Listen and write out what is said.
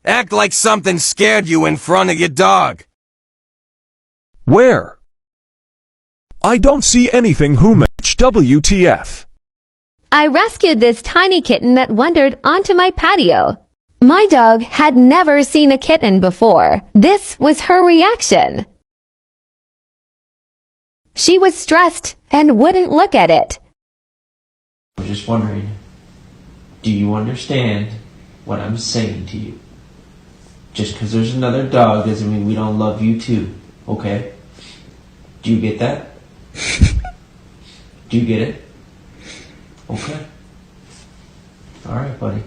Act like something scared you in front of your dog. Where? I don't see anything. Who match? WTF? I rescued this tiny kitten that wandered onto my patio. My dog had never seen a kitten before. This was her reaction. She was stressed and wouldn't look at it. I was just wondering, do you understand what I'm saying to you? Just because there's another dog doesn't mean we don't love you too, okay? Do you get that? Do you get it? Okay. Alright, buddy.